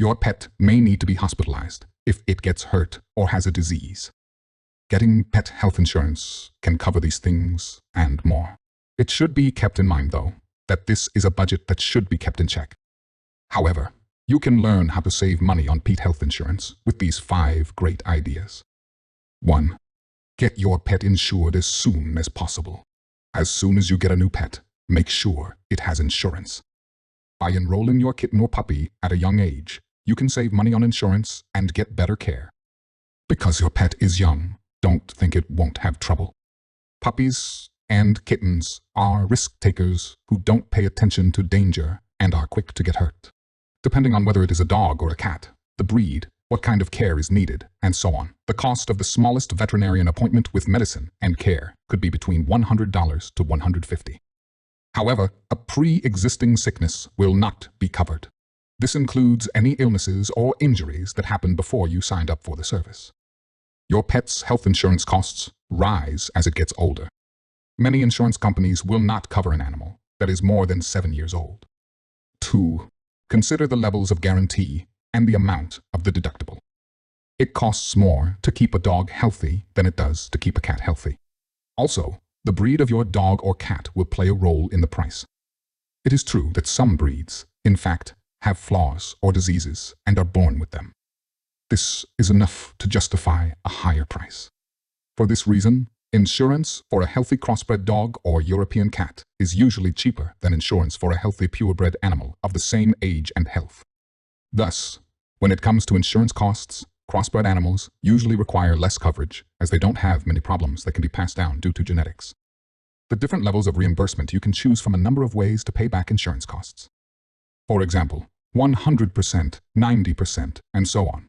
Your pet may need to be hospitalized if it gets hurt or has a disease. Getting pet health insurance can cover these things and more. It should be kept in mind, though, that this is a budget that should be kept in check. However, you can learn how to save money on pet health insurance with these 5 great ideas. 1. Get your pet insured as soon as possible. As soon as you get a new pet, make sure it has insurance. By enrolling your kitten or puppy at a young age, you can save money on insurance and get better care. Because your pet is young, don't think it won't have trouble. Puppies and kittens are risk takers who don't pay attention to danger and are quick to get hurt. Depending on whether it is a dog or a cat, the breed, what kind of care is needed, and so on, the cost of the smallest veterinarian appointment with medicine and care could be between $100 to $150. However, a pre-existing sickness will not be covered. This includes any illnesses or injuries that happened before you signed up for the service. Your pet's health insurance costs rise as it gets older. Many insurance companies will not cover an animal that is more than 7 years old. 2. Consider the levels of guarantee and the amount of the deductible. It costs more to keep a dog healthy than it does to keep a cat healthy. Also, the breed of your dog or cat will play a role in the price. It is true that some breeds, in fact, have flaws or diseases and are born with them. This is enough to justify a higher price. For this reason, insurance for a healthy crossbred dog or European cat is usually cheaper than insurance for a healthy purebred animal of the same age and health. Thus, when it comes to insurance costs, crossbred animals usually require less coverage as they don't have many problems that can be passed down due to genetics. The different levels of reimbursement you can choose from a number of ways to pay back insurance costs. For example, 100%, 90%, and so on.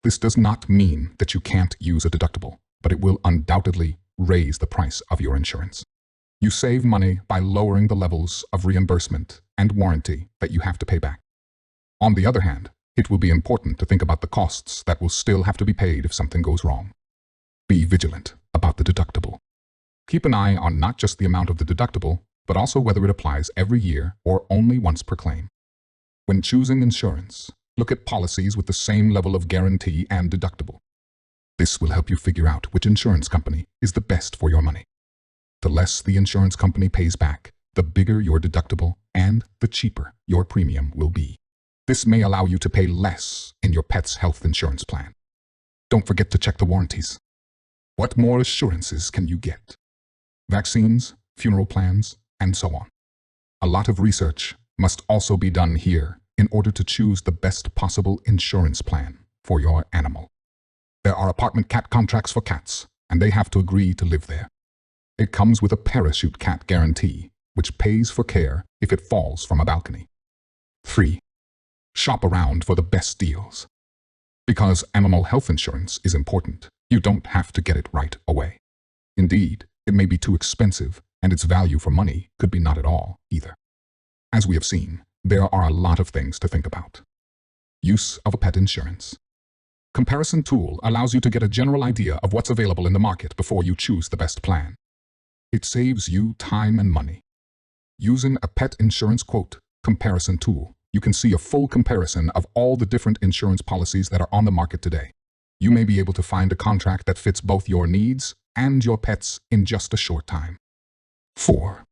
This does not mean that you can't use a deductible, but it will undoubtedly raise the price of your insurance. You save money by lowering the levels of reimbursement and warranty that you have to pay back. On the other hand, it will be important to think about the costs that will still have to be paid if something goes wrong. Be vigilant about the deductible. Keep an eye on not just the amount of the deductible, but also whether it applies every year or only once per claim. When choosing insurance, look at policies with the same level of guarantee and deductible. This will help you figure out which insurance company is the best for your money. The less the insurance company pays back, the bigger your deductible and the cheaper your premium will be. This may allow you to pay less in your pet's health insurance plan. Don't forget to check the warranties. What more assurances can you get? Vaccines, funeral plans, and so on. A lot of research must also be done here in order to choose the best possible insurance plan for your animal. There are apartment cat contracts for cats, and they have to agree to live there. It comes with a parachute cat guarantee, which pays for care if it falls from a balcony. 3. Shop around for the best deals. Because animal health insurance is important, you don't have to get it right away. Indeed, it may be too expensive, and its value for money could be not at all either. As we have seen, there are a lot of things to think about. Use of a pet insurance. Comparison tool allows you to get a general idea of what's available in the market before you choose the best plan. It saves you time and money. Using a pet insurance quote comparison tool, you can see a full comparison of all the different insurance policies that are on the market today. You may be able to find a contract that fits both your needs and your pet's in just a short time. 4.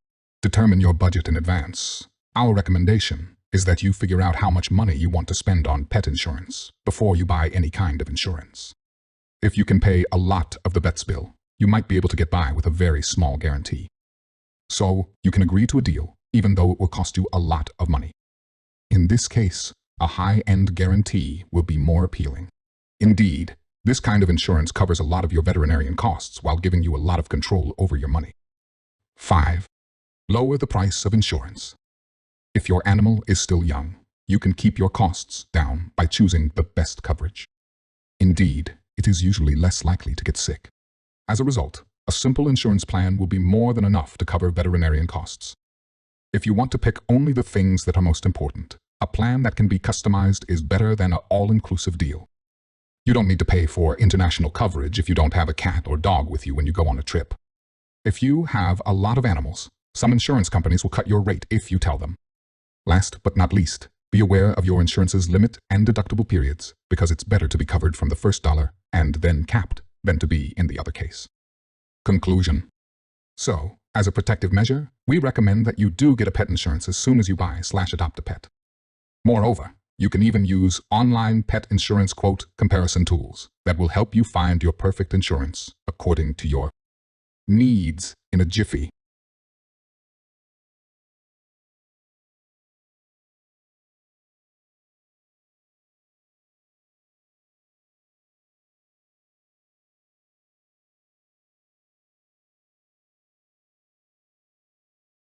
Determine your budget in advance. Our recommendation is that you figure out how much money you want to spend on pet insurance before you buy any kind of insurance. If you can pay a lot of the vet's bill, you might be able to get by with a very small guarantee. So you can agree to a deal, even though it will cost you a lot of money. In this case, a high-end guarantee will be more appealing. Indeed, this kind of insurance covers a lot of your veterinarian costs while giving you a lot of control over your money. 5. Lower the price of insurance. If your animal is still young, you can keep your costs down by choosing the best coverage. Indeed, it is usually less likely to get sick. As a result, a simple insurance plan will be more than enough to cover veterinarian costs. If you want to pick only the things that are most important, a plan that can be customized is better than an all-inclusive deal. You don't need to pay for international coverage if you don't have a cat or dog with you when you go on a trip. If you have a lot of animals, some insurance companies will cut your rate if you tell them. Last but not least, Be aware of your insurance's limit and deductible periods, because it's better to be covered from the first dollar and then capped than to be in the other case. Conclusion. So, as a protective measure, we recommend that you do get a pet insurance as soon as you buy/adopt a pet. Moreover, you can even use online pet insurance quote comparison tools that will help you find your perfect insurance according to your needs in a jiffy.